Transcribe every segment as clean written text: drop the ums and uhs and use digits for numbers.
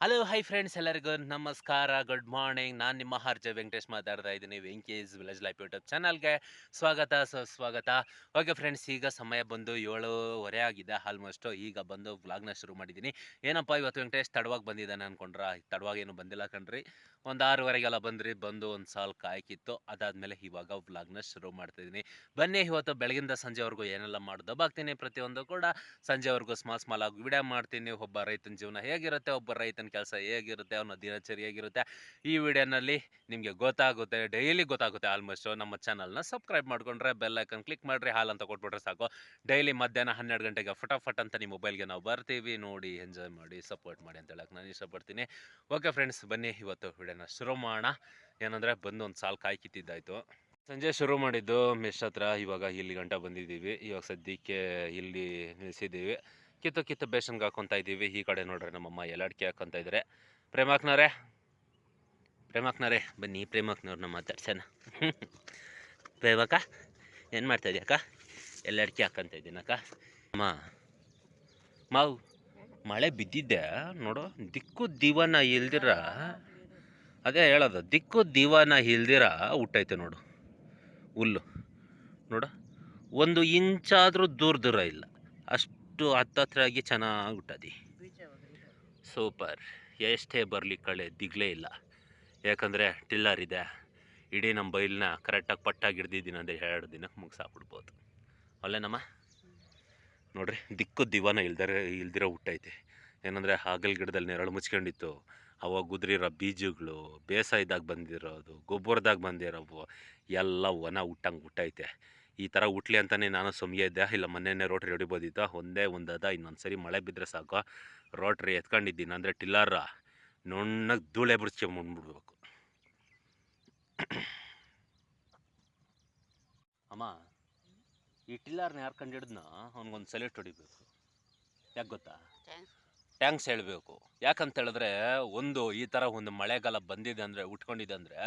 Hello hi friends ಎಲ್ಲರಿಗೂ ನಮಸ್ಕಾರ good morning. ನಾನು ನಿಮ್ಮ ಆರ್ ಜೆ ವೆಂಕಟೇಶ್ ಮಾತಾಡ್ತಾ ಇದ್ದೀನಿ. ವೆಂಕೀಸ್ ವಿಲೇಜ್ ಲೈಫ್ ಯೂಟ್ಯೂಬ್ ಚಾನಲ್ಗೆ ಸ್ವಾಗತ ಸುಸ್ವಾಗತ. ಓಕೆ ಫ್ರೆಂಡ್ಸ್, ಈಗ ಸಮಯ ಬಂದು 7:30 ಆಗಿದೆ ಆಲ್ಮೋಸ್ಟು. ಈಗ ಬಂದು ವ್ಲಾಗ್ನ ಶುರು ಮಾಡಿದ್ದೀನಿ. ಏನಪ್ಪ ಇವತ್ತು ವೆಂಕಟೇಶ್ ತಡವಾಗಿ ಬಂದಿದ್ದಾನೆ ಅಂದ್ಕೊಂಡ್ರ? ತಡವಾಗಿ ಏನು ಬಂದಿಲ್ಲ ಕಣ್ರಿ. ಒಂದು 6:30ಗೆಲ್ಲ ಬಂದು ಒಂದು ಸಾಲ ಕಾಯ್ಕಿತ್ತು. ಅದಾದಮೇಲೆ ಇವಾಗ ವ್ಲಾಗ್ನ ಶುರು ಮಾಡ್ತಾಯಿದ್ದೀನಿ. ಬನ್ನಿ, ಇವತ್ತು ಬೆಳಗಿಂದ ಸಂಜೆವರೆಗೂ ಏನೆಲ್ಲ ಮಾಡಿ ದಬ್ಬಾಕ್ತೀನಿ ಪ್ರತಿಯೊಂದು ಕೂಡ. ಸಂಜೆವರೆಗೂ ಸ್ಮಾಲ್ ಆಗಿ ವಿಡಿಯೋ ಮಾಡ್ತೀನಿ. ಒಬ್ಬ ರೈತನ ಜೀವನ ಹೇಗಿರುತ್ತೆ, ಒಬ್ಬ ರೈತನ ಕೆಲಸ ಹೇಗಿರುತ್ತೆ, ಅವನ ದಿನಚರಿ ಹೇಗಿರುತ್ತೆ, ಈ ವಿಡಿಯೋನಲ್ಲಿ ನಿಮಗೆ ಗೊತ್ತಾಗುತ್ತೆ. ಡೈಲಿ ಗೊತ್ತಾಗುತ್ತೆ ಆಲ್ಮೋಸ್ಟ್. ನಮ್ಮ ಚಾನಲ್ನ ಸಬ್ಸ್ಕ್ರೈಬ್ ಮಾಡ್ಕೊಂಡ್ರೆ ಬೆಲ್ ಐಕನ್ ಕ್ಲಿಕ್ ಮಾಡಿರಿ, ಹಾಲ್ ಅಂತ ಕೊಟ್ಬಿಟ್ರೆ ಸಾಕು. ಡೈಲಿ ಮಧ್ಯಾಹ್ನ 12 ಗಂಟೆಗೆ ಫಟಾಫಟ್ ಅಂತ ನಿಮ್ಮ ಮೊಬೈಲ್ಗೆ ನಾವು ಬರ್ತೀವಿ. ನೋಡಿ, ಎಂಜಾಯ್ ಮಾಡಿ, ಸಪೋರ್ಟ್ ಮಾಡಿ ಅಂತ ಹೇಳಕ್ಕೆ ನಾನು ಇಷ್ಟಪಡ್ತೀನಿ. ಓಕೆ ಫ್ರೆಂಡ್ಸ್, ಬನ್ನಿ ಇವತ್ತು ವಿಡಿಯೋನ ಶುರು ಮಾಡೋಣ. ಏನಂದರೆ ಬಂದು ಒಂದು ಸಾಲು ಕಾಯಿ ಕಿತ್ತಿದ್ದಾಯಿತು. ಸಂಜೆ ಶುರು ಮಾಡಿದ್ದು ಮೆಸ್ ಹತ್ರ. ಇವಾಗ ಇಲ್ಲಿ ಗಂಟ ಬಂದಿದ್ದೀವಿ. ಇವಾಗ ಸದ್ಯಕ್ಕೆ ಇಲ್ಲಿ ನಿಲ್ಸಿದ್ದೀವಿ. ಕಿತ್ತು ಬೇಸನ್ಗೆ ಹಾಕೊತಾ ಇದ್ದೀವಿ. ಈ ಕಡೆ ನೋಡ್ರಿ ನಮ್ಮಮ್ಮ ಎಲ್ಲಡಿಕೆ ಹಾಕೊತಾ ಇದ್ದಾರೆ. ಪ್ರೇಮಾಕ್ನವ್ರೆ ಬನ್ನಿ, ಪ್ರೇಮಾಕ್ನವ್ರನ್ನ ಮಾತಾಡ್ಸೋಣ. ಪ್ರೇಮಕ್ಕ ಏನು ಮಾಡ್ತಾ ಇದೆಯಕ್ಕ? ಎಲ್ಲಡಿಕೆ ಹಾಕೊತಾ ಇದ್ದೀನಕ್ಕ. ಅಮ್ಮ ಮಾವು ಮಳೆ ಬಿದ್ದಿದ್ದೆ ನೋಡು. ದಿಕ್ಕು ದಿವಾನ ಇಲ್ದಿರ, ಅದೇ ಹೇಳೋದು, ದಿಕ್ಕು ದಿವಾನ ಇಲ್ದಿರ ಹುಟ್ಟೈತೆ ನೋಡು ಹುಲ್ಲು. ನೋಡು, 1 ಇಂಚಾದರೂ ದೂರ ಇಲ್ಲ, ಅಷ್ಟು ಹತ್ತತ್ರ ಚೆನ್ನಾಗಿ ಹುಟ್ಟದಿ. ಸೂಪರ್. ಎಷ್ಟೇ ಬರಲಿ ಕಳೆ ದಿಗ್ಲೇ ಇಲ್ಲ. ಯಾಕಂದರೆ ಟಿಲ್ಲರ್ ಇದೆ. ಇಡೀ ನಮ್ಮ ಬೈಲನ್ನ ಕರೆಕ್ಟಾಗಿ ಪಟ್ಟಾಗಿ ಹಿಡ್ದಿದ್ದೀನಿ ಅಂದರೆ 2 ದಿನಕ್ಕೆ ಮುಗಿಸಾಕ್ಬಿಡ್ಬೋದು. ಅಲ್ಲೇನಮ್ಮ? ನೋಡ್ರಿ, ದಿಕ್ಕು ದಿವಾನ ಇಲ್ದಿರೋ ಹುಟ್ಟೈತೆ. ಏನಂದರೆ ಹಾಗಲ್ ಗಿಡದಲ್ಲಿ ನೆರಳು ಮುಚ್ಕೊಂಡಿತ್ತು. ಅವಾಗ ಉದುರಿರೋ ಬೀಜಗಳು, ಬೇಸಾಯದಾಗ ಬಂದಿರೋದು, ಗೊಬ್ಬರದಾಗ ಬಂದಿರೋವು ಎಲ್ಲ ಒಣ ಹುಟ್ಟೈತೆ. ಈ ಥರ ಹುಟ್ಲಿ ಅಂತಲೇ ನಾನು ಸುಮ್ಗೆ ಇದ್ದೆ. ಇಲ್ಲ ಮೊನ್ನೆ ರೋಟ್ರಿ ಹೊಡಿಬೋದಿತ್ತು. ಒಂದೇ ಒಂದದ. ಇನ್ನೊಂದು ಸರಿ ಮಳೆ ಬಿದ್ದರೆ ಸಾಕು, ರೋಟ್ರಿ ಎತ್ಕೊಂಡಿದ್ದೀನಿ ಅಂದರೆ ಟಿಲ್ಲರ ನುಣ್ಣಗೆ ಧೂಳೆ ಬಿಡಿಸ್ಕೊಂಡ್ಬಿಡ್ಬೇಕು. ಅಮ್ಮ, ಈ ಟಿಲ್ಲರ್ನ ಯಾರು ಕಂಡು ಹಿಡಿದ್ನೋ ಅವ್ನಿಗೊಂದು ಸೆಲೆಕ್ಟ್ ಹೊಡಿಬೇಕು. ಯಾಕೆ ಗೊತ್ತಾ? ಟ್ಯಾಂಕ್ಸ್ ಹೇಳಬೇಕು. ಯಾಕಂತ ಹೇಳಿದ್ರೆ, ಈ ಥರ ಒಂದು ಮಳೆಗಾಲ ಬಂದಿದೆ ಅಂದರೆ, ಉಟ್ಕೊಂಡಿದೆ ಅಂದರೆ,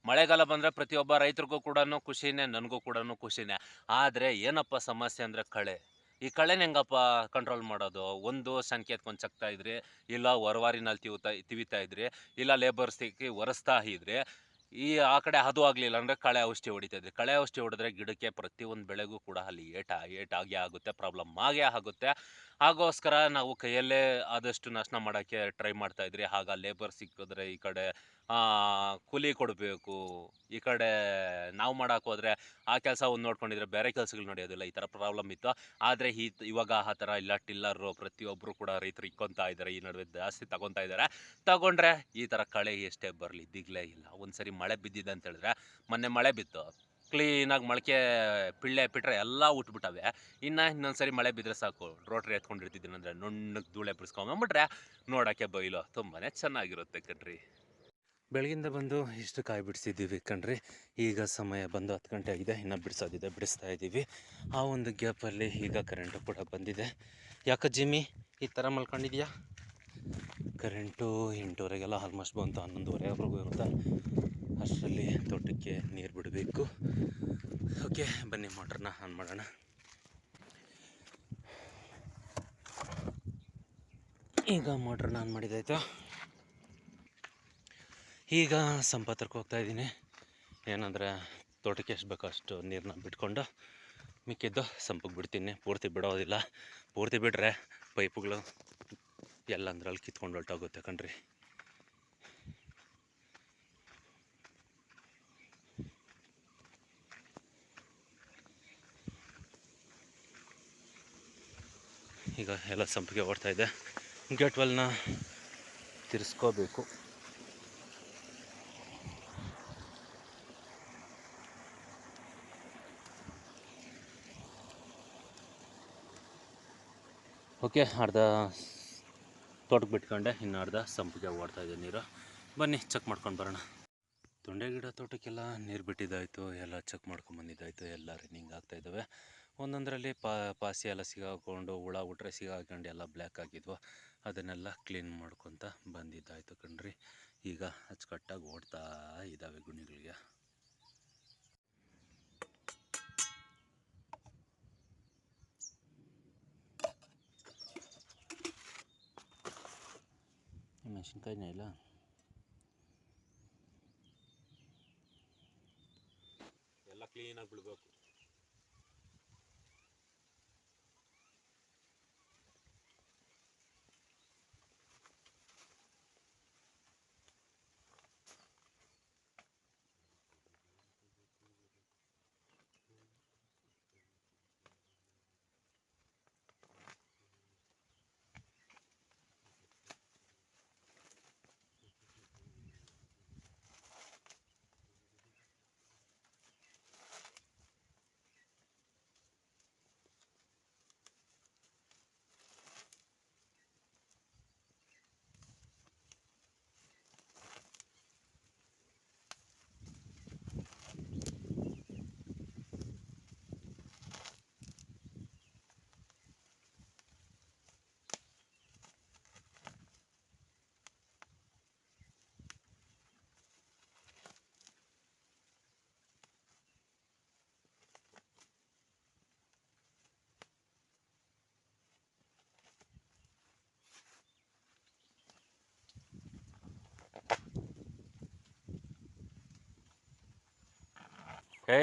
ಮಳೆಗಾಲ ಬಂದರೆ ಪ್ರತಿಯೊಬ್ಬ ರೈತರಿಗೂ ಕೂಡ ಖುಷಿನೇ, ನನಗೂ ಕೂಡ ಖುಷಿನೇ. ಆದರೆ ಏನಪ್ಪ ಸಮಸ್ಯೆ ಅಂದರೆ ಕಳೆ. ಈ ಕಳೆನ ಹೆಂಗಪ್ಪ ಕಂಟ್ರೋಲ್ ಮಾಡೋದು? ಒಂದು ಸಂಕೇತಕ್ಕೊಂದು ಚಕ್ತಾ ಇದ್ರಿ, ಇಲ್ಲ ಹೊರವಾರಿನಲ್ಲಿ ತಿವಿತಾ ಇದ್ರಿ, ಇಲ್ಲ ಲೇಬರ್ ಸಿಕ್ಕಿ ಒರೆಸ್ತಾ ಇದ್ರಿ. ಆ ಕಡೆ ಅದು ಆಗಲಿಲ್ಲ ಅಂದರೆ ಕಳೆ ಔಷಧಿ ಹೊಡಿತಾ ಇದ್ರಿ. ಕಳೆ ಔಷಧಿ ಹೊಡೆದ್ರೆ ಗಿಡಕ್ಕೆ ಪ್ರತಿಯೊಂದು ಬೆಳೆಗೂ ಕೂಡ ಅಲ್ಲಿ ಏಟಾಗೇ ಆಗುತ್ತೆ, ಪ್ರಾಬ್ಲಮ್ ಆಗೇ ಆಗುತ್ತೆ. ಹಾಗೋಸ್ಕರ ನಾವು ಕೈಯಲ್ಲೇ ಆದಷ್ಟು ನಾಶನ ಮಾಡೋಕ್ಕೆ ಟ್ರೈ ಮಾಡ್ತಾ ಇದ್ರಿ. ಆಗ ಲೇಬರ್ ಸಿಕ್ಕಿದ್ರೆ ಈ ಕಡೆ ಕೂಲಿ ಕೊಡಬೇಕು, ಈ ಕಡೆ ನಾವು ಮಾಡೋಕೆ ಹೋದರೆ ಆ ಕೆಲಸ ಒಂದು ನೋಡ್ಕೊಂಡಿದ್ರೆ ಬೇರೆ ಕೆಲಸಗಳು ನಡೆಯೋದಿಲ್ಲ. ಈ ಥರ ಪ್ರಾಬ್ಲಮ್ ಇತ್ತು. ಆದರೆ ಇವಾಗ ಆ ಥರ ಇಲ್ಲ. ಟಿಲ್ಲರು ಪ್ರತಿಯೊಬ್ಬರು ಕೂಡ ರೈತರು ಇಕ್ಕೊತಾ ಇದ್ದಾರೆ. ಈ ನಡುವೆ ಜಾಸ್ತಿ ತಗೊತಾ ಇದ್ದಾರೆ. ತಗೊಂಡ್ರೆ ಈ ಥರ ಕಳೆ ಎಷ್ಟೇ ಬರಲಿ ದಿಗ್ಲೇ ಇಲ್ಲ. ಒಂದು ಸರಿ ಮಳೆ ಬಿದ್ದಿದೆ ಅಂತ ಹೇಳಿದ್ರೆ, ಮೊನ್ನೆ ಮಳೆ ಬಿತ್ತು, ಕ್ಲೀನಾಗಿ ಮೊಳಕೆ ಪಿಳ್ಳೆ ಬಿಟ್ರೆ ಎಲ್ಲ ಉಟ್ಬಿಟ್ಟವೆ. ಇನ್ನೊಂದು ಸರಿ ಮಳೆ ಬಿದ್ದರೆ ಸಾಕು, ರೋಟ್ರಿ ಎತ್ಕೊಂಡಿರ್ತಿದ್ದೀನಿ ಅಂದರೆ ನುಣ್ಣಗೆ ಧೂಳೆ ಬಿಡಿಸ್ಕೊಂಬಂಬಿಟ್ರೆ ನೋಡೋಕ್ಕೆ ಬೈಲು ತುಂಬಾ ಚೆನ್ನಾಗಿರುತ್ತೆ ಕಣ್ರಿ. ಬೆಳಗಿಂದ ಬಂದು ಇಷ್ಟು ಕಾಯಿ ಬಿಡಿಸಿದ್ದೀವಿ ಕಣ್ರಿ. ಈಗ ಸಮಯ ಬಂದು 10 ಗಂಟೆ ಆಗಿದೆ. ಇನ್ನೂ ಬಿಡಿಸ್ತಾ ಇದ್ದೀವಿ. ಆ ಒಂದು ಗ್ಯಾಪಲ್ಲಿ ಈಗ ಕರೆಂಟು ಕೂಡ ಬಂದಿದೆ. ಯಾಕೆ ಜಿಮ್ಮಿ ಈ ಥರ ಮಲ್ಕೊಂಡಿದ್ಯಾ? ಕರೆಂಟು 8:30ಗೆಲ್ಲ ಆಲ್ಮೋಸ್ಟ್ ಬಂತು. 11:30ವರೆಗೂ ಇರುತ್ತೆ. ಅಷ್ಟರಲ್ಲಿ ತೋಟಕ್ಕೆ ನೀರು ಬಿಡಬೇಕು. ಓಕೆ, ಬನ್ನಿ ಮೋಟ್ರನ್ನ ಆನ್ ಮಾಡೋಣ. ಈಗ ಮೋಟ್ರನ್ನ ಆನ್ ಮಾಡಿದಾಯ್ತು. ಈಗ ಸಂಪತ್ರಕ್ಕೆ ಹೋಗ್ತಾಯಿದ್ದೀನಿ. ಏನಂದರೆ ತೋಟಕ್ಕೆ ಎಷ್ಟು ಬೇಕೋ ಅಷ್ಟು ನೀರನ್ನ ಬಿಟ್ಕೊಂಡು ಮಿಕ್ಕಿದ್ದು ಸಂಪಕ್ಕೆ ಬಿಡ್ತೀನಿ. ಪೂರ್ತಿ ಬಿಡೋದಿಲ್ಲ. ಪೂರ್ತಿ ಬಿಟ್ಟರೆ ಪೈಪುಗಳು ಎಲ್ಲಂದ್ರಲ್ಲಿ ಕಿತ್ಕೊಂಡು ಹೊರಟೋಗುತ್ತೆ ಕಣ್ರಿ. ಈಗ ಎಲ್ಲ ಸಂಪಿಗೆ ಓಡ್ತಾಯಿದೆ. ಗೇಟ್ ವಾಲ್ನ ತಿರ್ಸ್ಕೋಬೇಕು. ಓಕೆ, ಅರ್ಧ ತೋಟಕ್ಕೆ ಬಿಟ್ಕೊಂಡೆ, ಇನ್ನು ಅರ್ಧ ಸಂಪಿಗೆ ಓಡ್ತಾಯಿದೆ ನೀರು. ಬನ್ನಿ ಚೆಕ್ ಮಾಡ್ಕೊಂಡು ಬರೋಣ. ತೊಂಡೆ ಗಿಡ ತೋಟಕ್ಕೆಲ್ಲ ನೀರು ಬಿಟ್ಟಿದ್ದಾಯಿತು, ಎಲ್ಲ ಚೆಕ್ ಮಾಡ್ಕೊಂಬಂದಿದ್ದಾಯಿತು. ಎಲ್ಲ ರನ್ನಿಂಗ್ ಆಗ್ತಾಯಿದ್ದಾವೆ. ಒಂದೊಂದರಲ್ಲಿ ಪಾಸಿ ಎಲ್ಲ ಸಿಗಾಕೊಂಡು, ಹುಳ ಹುಟ್ರೆ ಸಿಗಾಕೊಂಡು ಎಲ್ಲ ಬ್ಲ್ಯಾಕ್ ಆಗಿದ್ವು. ಅದನ್ನೆಲ್ಲ ಕ್ಲೀನ್ ಮಾಡ್ಕೊತ ಬಂದಿದ್ದಾಯಿತು ಕಣ್ರಿ. ಈಗ ಅಚ್ಚುಕಟ್ಟಾಗಿ ಓಡ್ತಾ ಇದ್ದಾವೆ ಗುಣಿಗಳಿಗೆ. ಮೆಣಸಿನ್ಕಾಯಿನೇ ಇಲ್ಲ. ಎಲ್ಲ ಕ್ಲೀನಾಗಿ ಬಿಡಬೇಕು.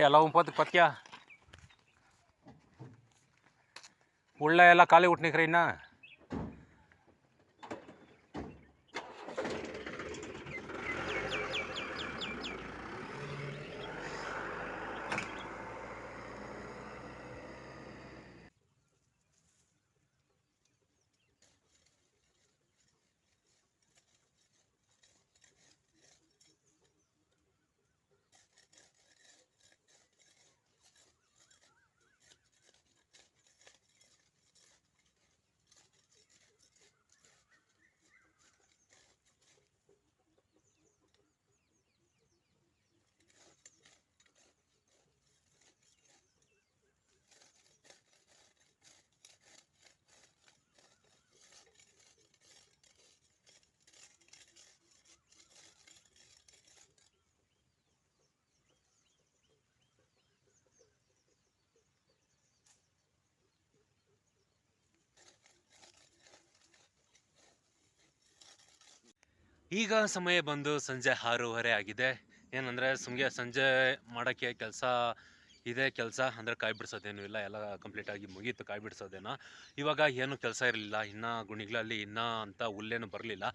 ಎಲ್ಲ ಒಂಪತ್ತು ಪತ್ಯ ಉಳ್ಳ ಎಲ್ಲ ಖಾಲಿ ಉಟ್ನಿಕ್ರಿ ಇನ್ನ. ಈಗ ಸಮಯ ಬಂದು ಸಂಜೆ 6:30 ಆಗಿದೆ. ಏನಂದರೆ ಸಂಜೆ ಮಾಡೋಕ್ಕೆ ಕೆಲಸ ಅಂದರೆ ಕಾಯಿ ಬಿಡಿಸೋದೇನು ಇಲ್ಲ, ಎಲ್ಲ ಕಂಪ್ಲೀಟಾಗಿ ಮುಗೀತು ಕಾಯಿ ಬಿಡಿಸೋದೇನೋ. ಇವಾಗ ಏನು ಕೆಲಸ ಇರಲಿಲ್ಲ, ಇನ್ನೂ ಗುಣಿಗಳಲ್ಲಿ ಅಂತ ಹುಲ್ಲೇನು ಬರಲಿಲ್ಲ,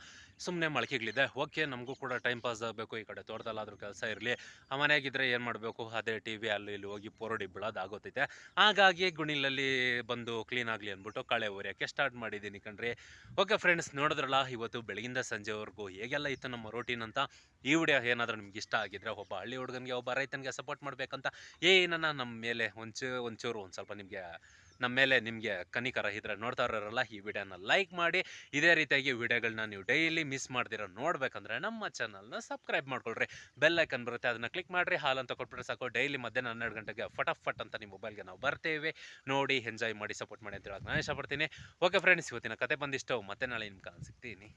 ಸುಮ್ಮನೆ ಮೊಳಕೆಗಳಿದೆ. ಓಕೆ, ನಮಗೂ ಕೂಡ ಟೈಮ್ ಪಾಸ್ ಆಗಬೇಕು, ಈ ಕಡೆ ತೋಟದಲ್ಲಾದರೂ ಕೆಲಸ ಇರಲಿ. ಮನೆಯಾಗಿದ್ದರೆ ಏನು ಮಾಡಬೇಕು, ಅದೇ ಟಿ ವಿ ಅಲ್ಲಿ ಇಲ್ಲಿ ಹೋಗಿ ಪೋರಡಿ ಬಿಡೋದಾಗೋತೈತೆ. ಹಾಗಾಗಿ ಗುಣಿಲಲ್ಲಿ ಬಂದು ಕ್ಲೀನ್ ಆಗಲಿ ಅಂದ್ಬಿಟ್ಟು ಕಳೆ ಒರೆಯೋಕ್ಕೆ ಸ್ಟಾರ್ಟ್ ಮಾಡಿದ್ದೀನಿ ಕಣ್ರಿ. ಓಕೆ ಫ್ರೆಂಡ್ಸ್, ನೋಡಿದ್ರಲ್ಲ ಇವತ್ತು ಬೆಳಗಿಂದ ಸಂಜೆವರೆಗೂ ಹೇಗೆಲ್ಲ ಇತ್ತು ನಮ್ಮ ರೋಟೀನ್ ಅಂತ. ಈ ವಿಡಿಯೋ ಏನಾದರೂ ನಿಮ್ಗೆ ಇಷ್ಟ ಆಗಿದ್ರೆ, ಒಬ್ಬ ಹಳ್ಳಿ ಹುಡುಗನಿಗೆ, ಒಬ್ಬ ರೈತನಿಗೆ ಸಪೋರ್ಟ್ ಮಾಡಬೇಕಂತ ಏನನ್ನ ನಮ್ಮ ಮೇಲೆ ಒಂಚೂರು ಒಂದು ಸ್ವಲ್ಪ ನಮ್ಮ ಮೇಲೆ ನಿಮಗೆ ಕನಿಕರ ಇದ್ರೆ ನೋಡ್ತಾ ಇರೋರಲ್ಲ, ಈ ವಿಡಿಯೋನ ಲೈಕ್ ಮಾಡಿ. ಇದೇ ರೀತಿಯಾಗಿ ವಿಡಿಯೋಗಳನ್ನ ನೀವು ಡೈಲಿ ಮಿಸ್ ಮಾಡ್ದಿರೋ ನೋಡ್ಬೇಕಂದ್ರೆ ನಮ್ಮ ಚಾನಲ್ನ ಸಬ್ಸ್ಕ್ರೈಬ್ ಮಾಡ್ಕೊಳ್ರಿ. ಬೆಲ್ ಐಕನ್ ಬರುತ್ತೆ, ಅದನ್ನ ಕ್ಲಿಕ್ ಮಾಡಿರಿ. ಹಾಲ್ ಅಂತ ಕೊಟ್ಬಿಟ್ರೆ ಸಾಕು, ಡೈಲಿ ಮಧ್ಯಾಹ್ನ 12 ಗಂಟೆಗೆ ಫಟಾಫಟ್ ಅಂತ ನಿಮ್ಮ ಮೊಬೈಲ್ಗೆ ನಾವು ಬರ್ತೇವೆ. ನೋಡಿ ಎಂಜಾಯ್ ಮಾಡಿ ಸಪೋರ್ಟ್ ಮಾಡಿ ಅಂತ ಹೇಳಕ್ಕೆ ನಾನು ಇಷ್ಟಪಡ್ತೀನಿ. ಓಕೆ ಫ್ರೆಂಡ್ಸ್, ಇವತ್ತಿನ ಕತೆ ಬಂದಿಷ್ಟು. ಮತ್ತೆ ನಾಳೆ ನಿಮ್ಗೆ ಸಿಗ್ತೀನಿ.